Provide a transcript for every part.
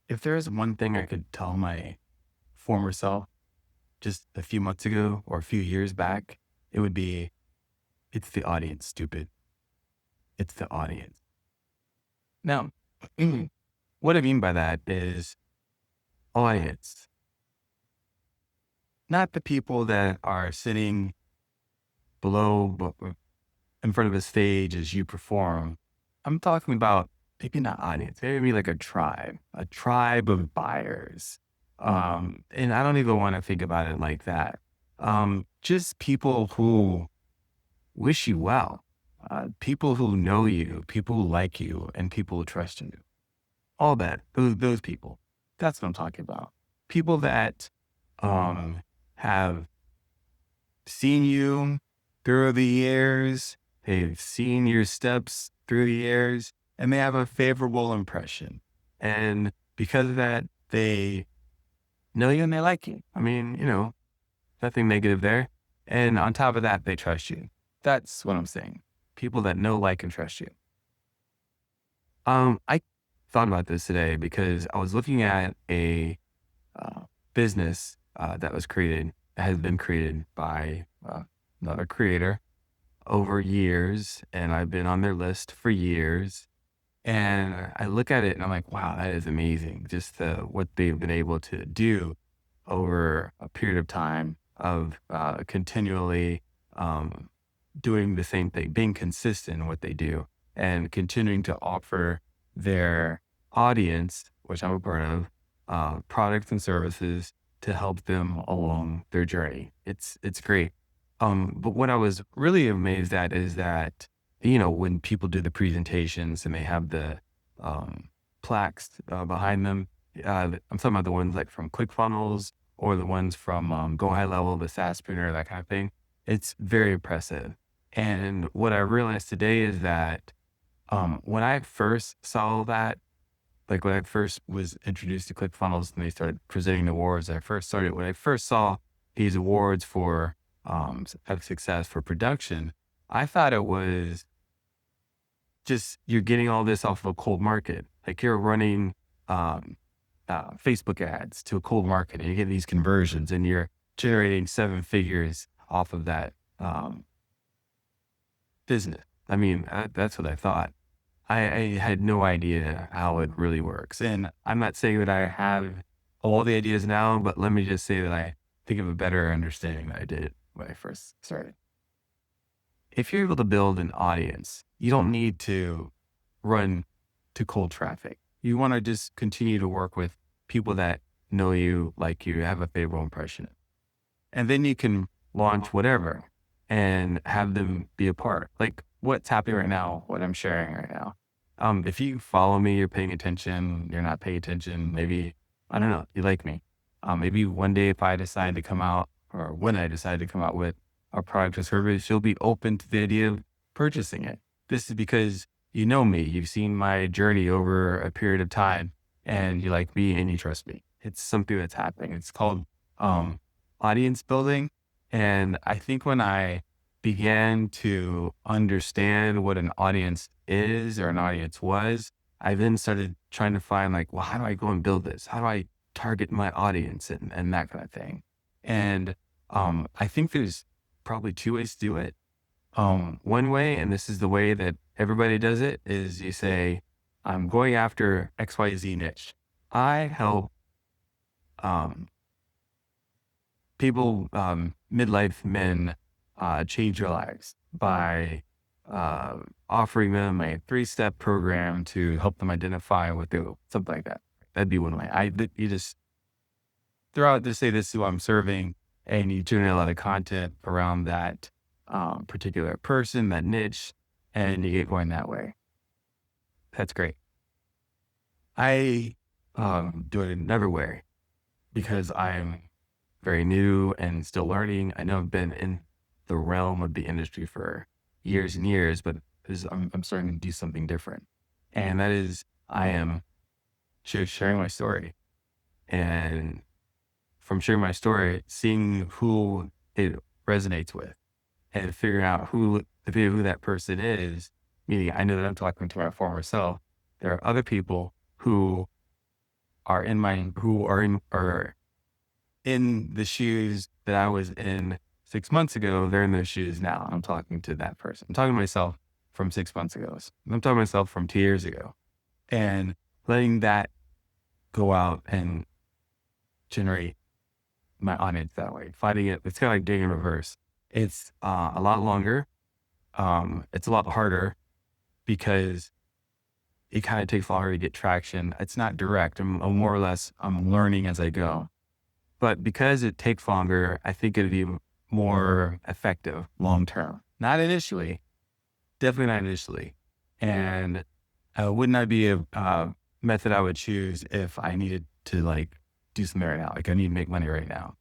If there's one thing I could tell my former self just a few months ago or a few years back, it would be, it's the audience, stupid. It's the audience. Now, what I mean by that is audience, not the people that are sitting in front of a stage as you perform. I'm talking about maybe not audience, maybe like a tribe of buyers. And I don't even want to think about it like that. Just people who wish you well, people who know you, people who like you, and people who trust you. All that, those people. That's what I'm talking about. People that um, have seen you through the years, they've seen your steps through the years, and they have a favorable impression. And because of that, they know you and they like you. I mean, nothing negative there. And on top of that, they trust you. That's what I'm saying. People that know, like, and trust you. I thought about this today because I was looking at a business that has been created by another creator over years, and I've been on their list for years. And I look at it and I'm like, wow, that is amazing. Just what they've been able to do over a period of time of continually um, doing the same thing, being consistent in what they do, and continuing to offer their audience, which I'm a part of, products and services to help them along their journey. It's great. But what I was really amazed at is that, when people do the presentations and they have the plaques behind them, I'm talking about the ones like from ClickFunnels or the ones from Go High Level, the SaaSpreneur, that kind of thing. It's very impressive. And what I realized today is that when I first saw that, like when I first was introduced to ClickFunnels and they started presenting the awards, when I first saw these awards for of success for production, I thought it was just you're getting all this off of a cold market. Like you're running Facebook ads to a cold market and you get these conversions and you're generating seven figures off of that business. I mean, that's what I thought. I had no idea how it really works. And I'm not saying that I have all the ideas now, but let me just say that I think of a better understanding than I did when I first started. If you're able to build an audience, you don't need to run to cold traffic. You want to just continue to work with people that know you, like you, have a favorable impression. And then you can launch whatever and have them be a part. Like what's happening right now, what I'm sharing right now. If you follow me, you're paying attention, you're not paying attention, maybe, I don't know, you like me. Maybe one day if I decide to come out or when I decide to come out with a product or service, you'll be open to the idea of purchasing it. This is because you know me, you've seen my journey over a period of time and you like me and you trust me. It's something that's happening. It's called um, audience building. And I think when I began to understand what an audience is or an audience was, I then started trying to find like, well, how do I go and build this? How do I target my audience and that kind of thing? And I think there's probably two ways to do it. One way, and this is the way that everybody does it, is you say, I'm going after XYZ niche. I help um, people, midlife men, change their lives by offering them a three-step program to help them identify what they something like that. That'd be one way. You just throw out to say this is who I'm serving, and you generate a lot of content around that particular person, that niche, and you get going that way. That's great. I do it another way because I'm very new and still learning. I know I've been in the realm of the industry for years and years, but I'm starting to do something different. And that is, I am sharing my story. And from sharing my story, seeing who it resonates with and figuring out who that person is, meaning I know that I'm talking to my former self. There are other people who are in the shoes that I was in 6 months ago. They're in those shoes now. I'm talking to that person. I'm talking to myself from 6 months ago. I'm talking to myself from 2 years ago, and letting that go out and generate my audience that way. Fighting it, it's kind of like doing in reverse. It's a lot longer. It's a lot harder because it kind of takes longer to get traction. It's not direct. I'm more or less, I'm learning as I go. But because it takes longer, I think it'd be more effective long term. Not initially, definitely not initially. And would not be a method I would choose if I needed to like do something right now. Like I need to make money right now.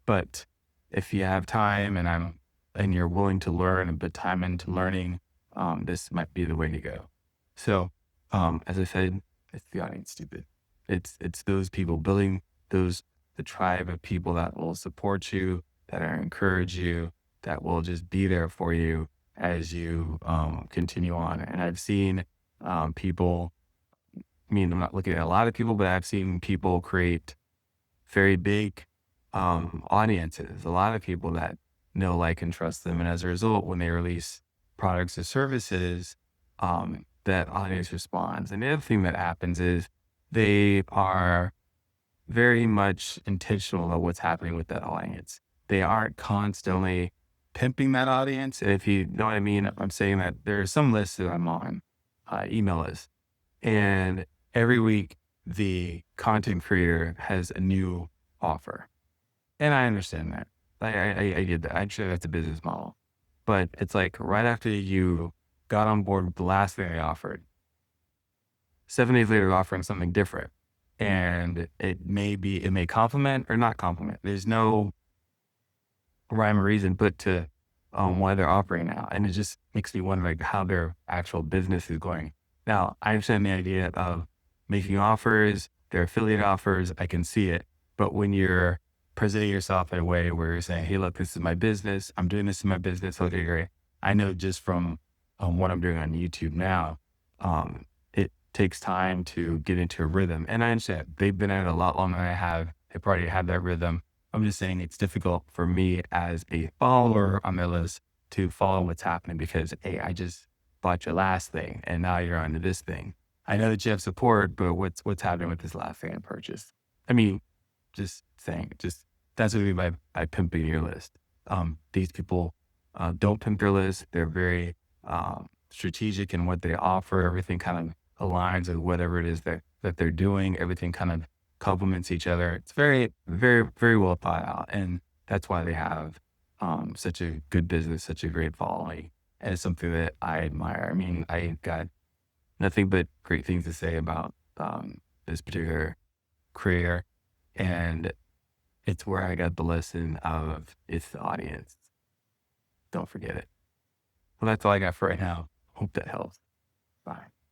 But if you have time and you're willing to learn and put time into learning, this might be the way to go. So, as I said, it's the audience stupid. It's those people building the tribe of people that will support you, that will encourage you, that will just be there for you as you continue on. And I've seen people. I mean, I'm not looking at a lot of people, but I've seen people create very big audiences. A lot of people that know, like, and trust them, and as a result, when they release products or services, that audience responds. And the other thing that happens is they are very much intentional about what's happening with that audience. They aren't constantly pimping that audience. And if you know what I mean, I'm saying that there are some lists that I'm on, email lists, and every week the content creator has a new offer. And I understand that. I get that. Actually, that's a business model. But it's like right after you got on board with the last thing they offered, 7 days later, they're offering something different. And it may complement or not complement. There's no rhyme or reason put to why they're offering now. And it just makes me wonder like how their actual business is going. Now, I understand the idea of making offers, their affiliate offers, I can see it. But when you're presenting yourself in a way where you're saying, hey, look, this is my business. I'm doing this in my business. Okay, great. I know just from what I'm doing on YouTube now, it takes time to get into a rhythm. And I understand they've been at it a lot longer than I have. They've already had that rhythm. I'm just saying it's difficult for me as a follower on their list to follow what's happening because, hey, I just bought your last thing and now you're on to this thing. I know that you have support, but what's happening with this last thing I purchased? I mean, just saying, that's what I mean by pimping your list. These people don't pimp their list. They're very strategic in what they offer. Everything kind of aligns with whatever it is that they're doing. Everything kind of complements each other. It's very, very, very well thought out. And that's why they have such a good business, such a great following. And it's something that I admire. I mean, I got nothing but great things to say about this particular creator. And it's where I got the lesson of it's the audience. Don't forget it. Well, that's all I got for right now. Hope that helps. Bye.